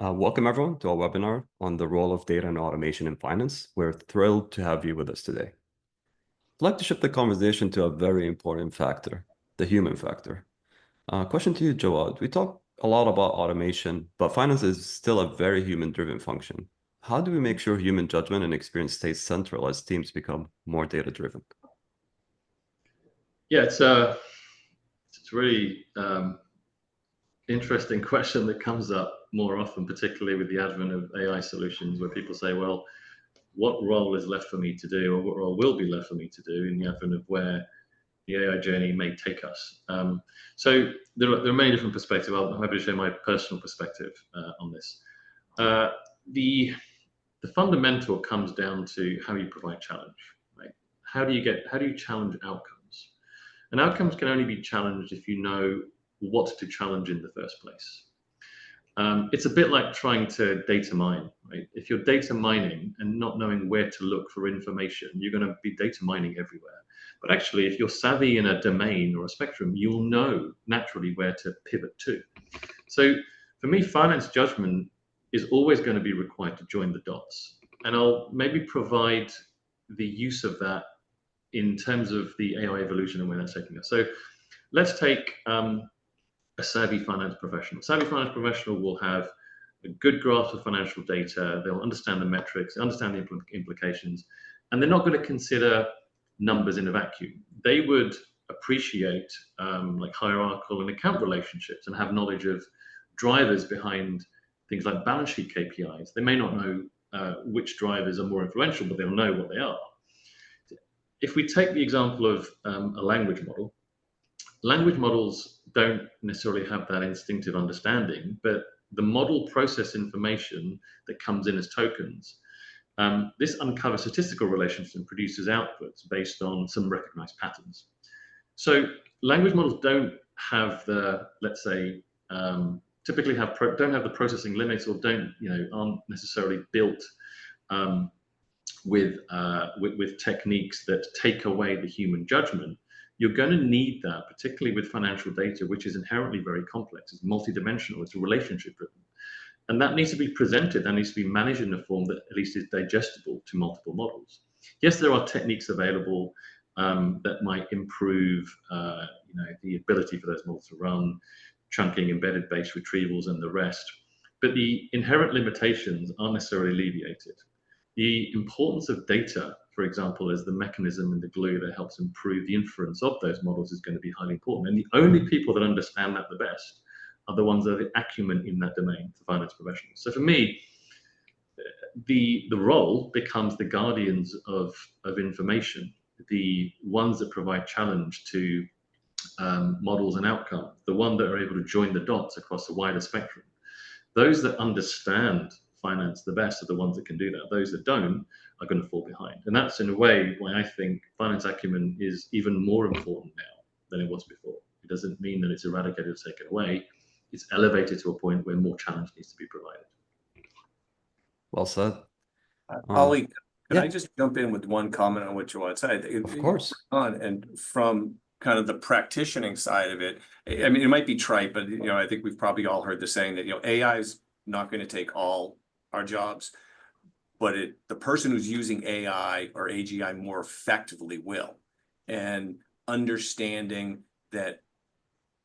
Welcome everyone to our webinar on the role of data and automation in finance. We're thrilled to have you with us today. I'd like to shift the conversation to a very important factor, the human factor. Question to you, Jawad. We talk a lot about automation, but finance is still a very human-driven function. How do we make sure human judgment and experience stays central as teams become more data-driven? Yeah, it's a really interesting question that comes up more often, particularly with the advent of AI solutions, where people say, well, what role is left for me to do, or what role will be left for me to do in the advent of where the AI journey may take us? So there are many different perspectives. I'm happy to share my personal perspective on this. The fundamental comes down to how you provide challenge, right? How do you challenge outcomes? And outcomes can only be challenged if you know what to challenge in the first place. It's a bit like trying to data mine, right? If you're data mining and not knowing where to look for information, you're going to be data mining everywhere. But actually, if you're savvy in a domain or a spectrum, you'll know naturally where to pivot to. So for me, finance judgment is always going to be required to join the dots. And I'll maybe provide the use of that in terms of the AI evolution and where that's taking us. So let's take a savvy finance professional. A savvy finance professional will have a good grasp of financial data. They'll understand the metrics, understand the implications, and they're not going to consider numbers in a vacuum. They would appreciate like hierarchical and account relationships and have knowledge of drivers behind things like balance sheet KPIs. They may not know which drivers are more influential, but they'll know what they are. If we take the example of a language model, language models don't necessarily have that instinctive understanding, but the model process information that comes in as tokens, this uncovers statistical relationships and produces outputs based on some recognized patterns. So language models don't have the, let's say, typically don't have the processing limits, or aren't necessarily built with techniques that take away the human judgment. You're going to need that, particularly with financial data, which is inherently very complex. It's multidimensional, it's relationship driven. And that needs to be presented, that needs to be managed in a form that at least is digestible to multiple models. Yes, there are techniques available that might improve the ability for those models to run, chunking, embedded base retrievals, and the rest. But the inherent limitations aren't necessarily alleviated. The importance of data, for example, as the mechanism and the glue that helps improve the inference of those models, is going to be highly important. And the only people that understand that the best are the ones that are the acumen in that domain, the finance professionals. So for me, the role becomes the guardians of information, the ones that provide challenge to models and outcomes, the ones that are able to join the dots across a wider spectrum. Those that understand finance the best are the ones that can do that. Those that don't are going to fall behind. And that's in a way why I think finance acumen is even more important now than it was before. It doesn't mean that it's eradicated or taken away. It's elevated to a point where more challenge needs to be provided. Well said. Ollie, can I just jump in with one comment on what you want to say? Of course. And from kind of the practicing side of it, I mean, it might be trite, but I think we've probably all heard the saying that AI is not going to take all our jobs, but the person who's using AI or AGI more effectively will. And understanding that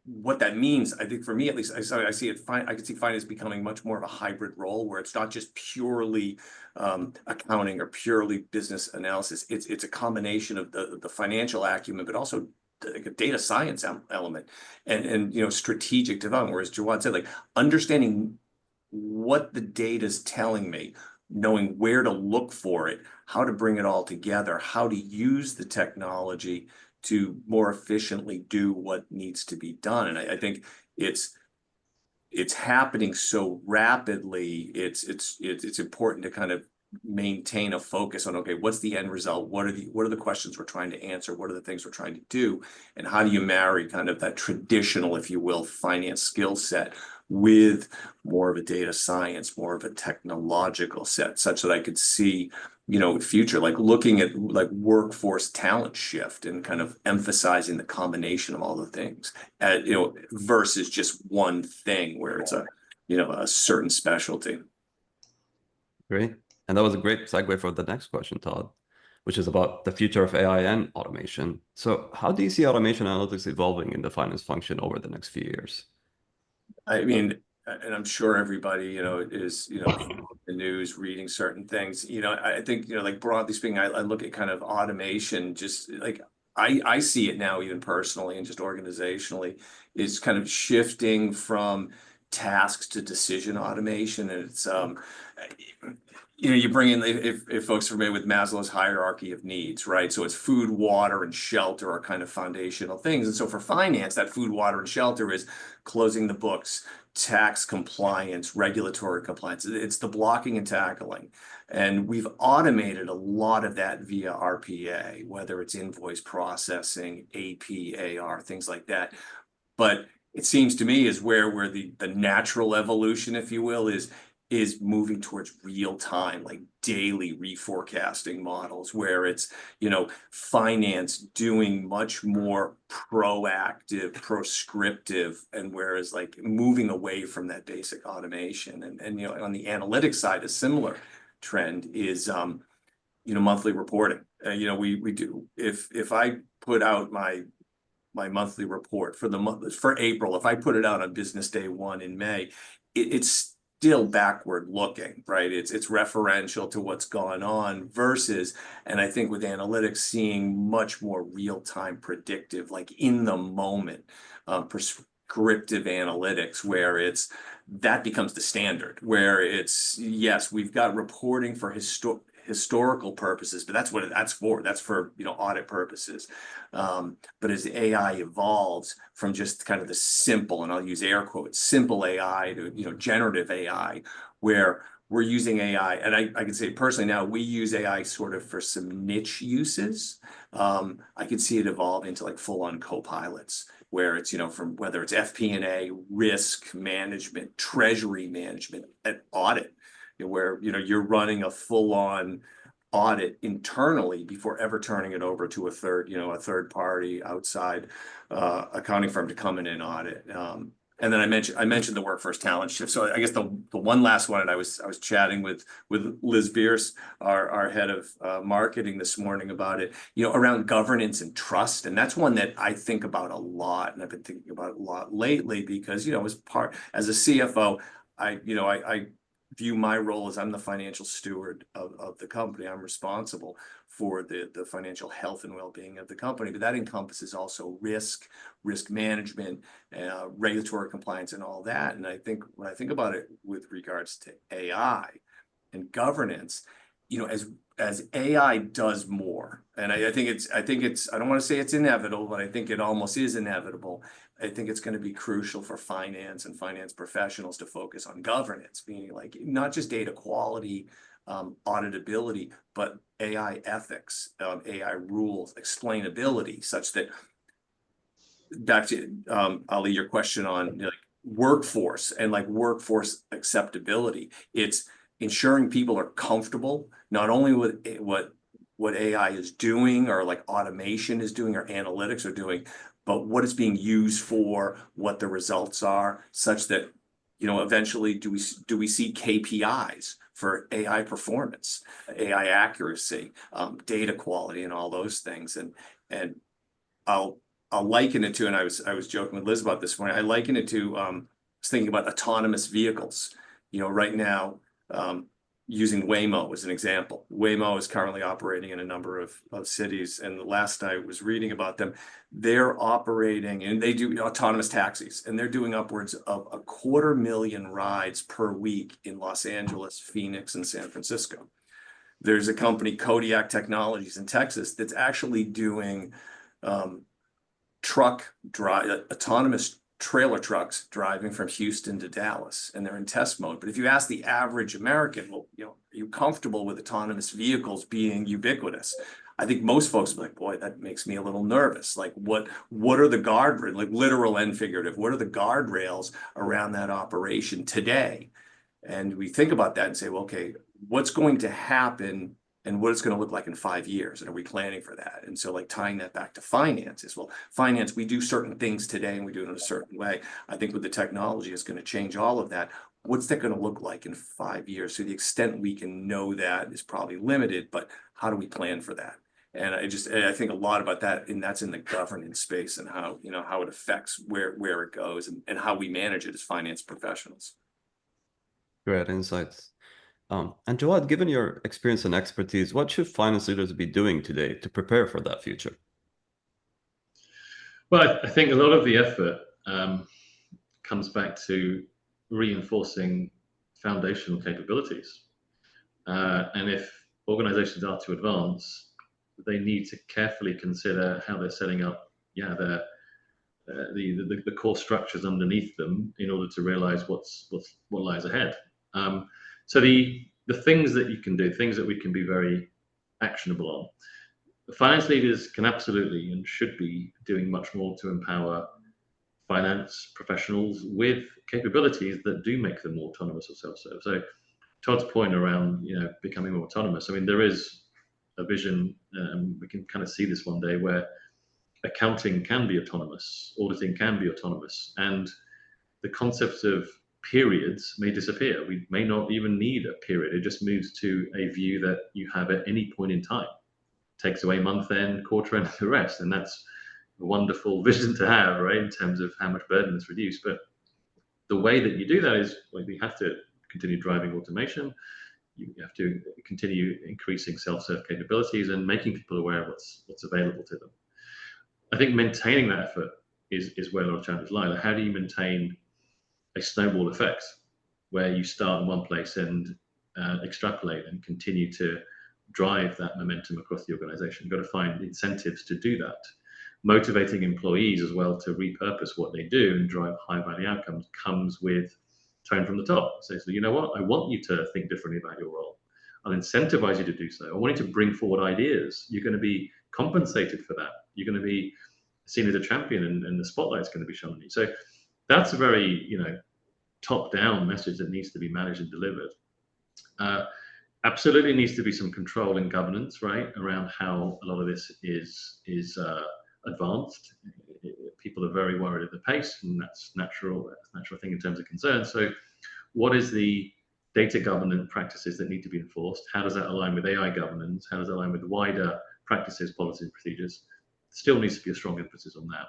what that means, I think for me at least, I see it. I can see finance becoming much more of a hybrid role, where it's not just purely accounting or purely business analysis. It's a combination of the financial acumen, but also like a data science element and strategic development. Whereas Jawad said, like understanding what the data is telling me, knowing where to look for it, how to bring it all together, how to use the technology to more efficiently do what needs to be done. And I think it's happening so rapidly. It's important to kind of maintain a focus on, okay, what's the end result? What are the questions we're trying to answer? What are the things we're trying to do? And how do you marry kind of that traditional, if you will, finance skill set with more of a data science, more of a technological set, such that I could see, future, like looking at like workforce talent shift and kind of emphasizing the combination of all the things, versus just one thing where it's a certain specialty. Great. And that was a great segue for the next question, Todd, which is about the future of AI and automation. So how do you see automation analytics evolving in the finance function over the next few years? I mean, and I'm sure everybody, is, the news, reading certain things. I think, like broadly speaking, I look at kind of automation, just like I see it now, even personally and just organizationally, is kind of shifting from tasks to decision automation. And it's, you bring in, if folks are familiar with Maslow's hierarchy of needs, right? So it's food, water, and shelter are kind of foundational things. And so for finance, that food, water, and shelter is closing the books, tax compliance, regulatory compliance. It's the blocking and tackling. And we've automated a lot of that via RPA, whether it's invoice processing, AP, AR, things like that. But it seems to me is where the natural evolution, if you will, is moving towards real time, like daily reforecasting models, where it's, finance doing much more proactive, proscriptive, and whereas like moving away from that basic automation. And on the analytics side, a similar trend is, monthly reporting. We do, if I put out my monthly report for the month for April, if I put it out on business day 1 in May, it's still backward looking, right? It's referential to what's gone on versus, and I think with analytics, seeing much more real-time predictive, like in the moment, prescriptive analytics, where that becomes the standard, where it's, yes, we've got reporting for historical purposes, but that's what that's for audit purposes. But as AI evolves from just kind of the simple, and I'll use air quotes, simple AI to generative AI, where we're using AI, and I can say personally now we use AI sort of for some niche uses. I could see it evolve into like full-on co-pilots, where it's from whether it's FP&A, risk management, treasury management, and audit, where you're running a full-on audit internally before ever turning it over to a third party outside accounting firm to come in and audit. And then I mentioned the workforce talent shift. So I guess the one last one, and I was chatting with Liz Bierce, our head of marketing this morning about it, around governance and trust. And that's one that I think about a lot, and I've been thinking about it a lot lately because, as a CFO, I view my role as I'm the financial steward of the company. I'm responsible for the financial health and well-being of the company, but that encompasses also risk management, regulatory compliance, and all that. And I think when I think about it with regards to AI and governance, as AI does more, and I think it's I don't want to say it's inevitable, but I think it almost is inevitable. I think it's going to be crucial for finance and finance professionals to focus on governance, meaning like not just data quality, auditability, but AI ethics, AI rules, explainability, such that, back to Ali, your question on workforce and workforce acceptability. It's ensuring people are comfortable not only with what AI is doing or like automation is doing or analytics are doing, but what it's being used for, what the results are, such that eventually do we see KPIs for AI performance, AI accuracy, data quality, and all those things. And I'll liken it to, and I was joking with Liz about this morning. I liken it to I was thinking about autonomous vehicles. Right now, using Waymo as an example. Waymo is currently operating in a number of cities, and the last I was reading about them, they're operating, and they do autonomous taxis, and they're doing upwards of 250,000 rides per week in Los Angeles, Phoenix, and San Francisco. There's a company, Kodiak Technologies in Texas, that's actually doing autonomous trailer trucks driving from Houston to Dallas, and they're in test mode. But if you ask the average American, well, are you comfortable with autonomous vehicles being ubiquitous? I think most folks are like, boy, that makes me a little nervous. Like, what are the guardrails, like literal and figurative, what are the guardrails around that operation today? And we think about that and say, well, okay, what's going to happen and what it's going to look like in 5 years, and are we planning for that? And so like tying that back to finance is, well, finance, we do certain things today and we do it in a certain way. I think with the technology, it's going to change all of that. What's that going to look like in 5 years? To the extent we can know that is probably limited, but how do we plan for that? And I think a lot about that, and that's in the governance space, and how, you know, how it affects where it goes, and how we manage it as finance professionals. Great insights. And Jawad, given your experience and expertise, what should finance leaders be doing today to prepare for that future? Well, I think a lot of the effort comes back to reinforcing foundational capabilities. And if organizations are to advance, they need to carefully consider how they're setting up, the core structures underneath them in order to realize what lies ahead. So the things that you can do, things that we can be very actionable on. Finance leaders can absolutely and should be doing much more to empower finance professionals with capabilities that do make them autonomous or self-serve. So Todd's point around, becoming more autonomous, I mean, there is a vision, we can kind of see this one day, where accounting can be autonomous, auditing can be autonomous, and the concept of periods may disappear. We may not even need a period. It just moves to a view that you have at any point in time. Takes away month end, quarter end, and the rest. And that's a wonderful vision to have, right, in terms of how much burden is reduced. But the way that you do that is, well, we have to continue driving automation. You have to continue increasing self-serve capabilities and making people aware of what's available to them. I think maintaining that effort is where a lot of challenges lie. Like, how do you maintain a snowball effect where you start in one place and extrapolate and continue to drive that momentum across the organization? You've got to find incentives to do that. Motivating employees as well to repurpose what they do and drive high value outcomes comes with tone from the top. So you know what? I want you to think differently about your role. I'll incentivize you to do so. I want you to bring forward ideas. You're going to be compensated for that. You're going to be seen as a champion, and the spotlight's going to be shown on you. So that's a very, top-down message that needs to be managed and delivered. Absolutely needs to be some control and governance, right, around how a lot of this is advanced. People are very worried at the pace, and that's natural. That's a natural thing in terms of concern. So what is the data governance practices that need to be enforced? How does that align with AI governance? How does that align with wider practices, policies, and procedures? Still needs to be a strong emphasis on that.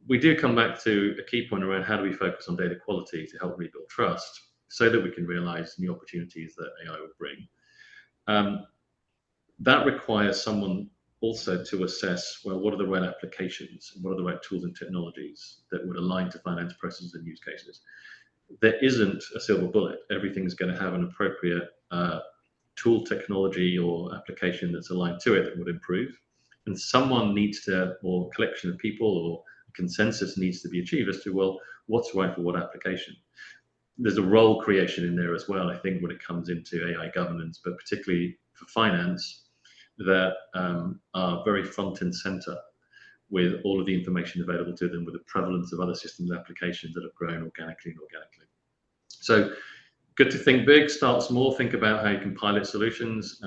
We do come back to a key point around how do we focus on data quality to help rebuild trust so that we can realize new opportunities that AI will bring. That requires someone also to assess, well, what are the right applications? What are the right tools and technologies that would align to finance processes and use cases? There isn't a silver bullet. Everything's going to have an appropriate tool, technology, or application that's aligned to it that would improve. And someone needs to, or collection of people, or consensus needs to be achieved as to, well, what's right for what application. There's a role creation in there as well, I think, when it comes into AI governance, but particularly for finance, that are very front and center with all of the information available to them, with the prevalence of other systems applications that have grown organically and organically. So good to think big, start small, think about how you can pilot solutions.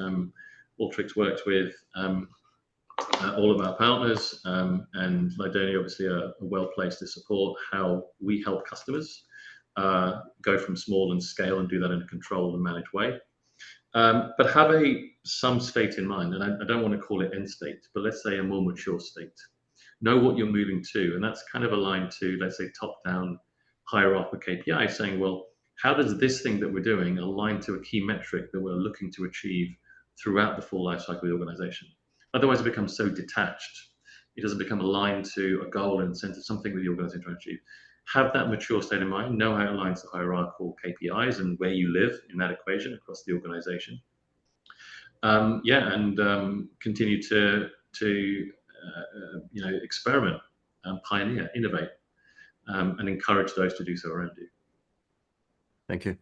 Alteryx worked with all of our partners, and Lidoni obviously are well placed to support how we help customers go from small and scale and do that in a controlled and managed way. But have some state in mind, and I don't want to call it end state, but let's say a more mature state. Know what you're moving to, and that's kind of aligned to, let's say, top-down hierarchical KPI, saying, well, how does this thing that we're doing align to a key metric that we're looking to achieve throughout the full life cycle of the organization? Otherwise, it becomes so detached. It doesn't become aligned to a goal and incentive, something that the organization trying to achieve. Have that mature state in mind, know how it aligns to hierarchical KPIs and where you live in that equation across the organization. Continue to experiment, pioneer, innovate, and encourage those to do so around you. Thank you.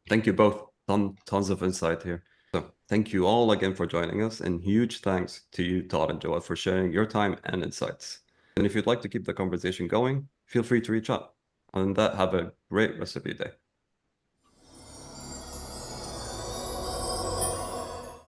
Thank you both. Tons of insight here. So thank you all again for joining us, and huge thanks to you, Todd and Joel, for sharing your time and insights. And if you'd like to keep the conversation going, feel free to reach out. And that, have a great rest of your day.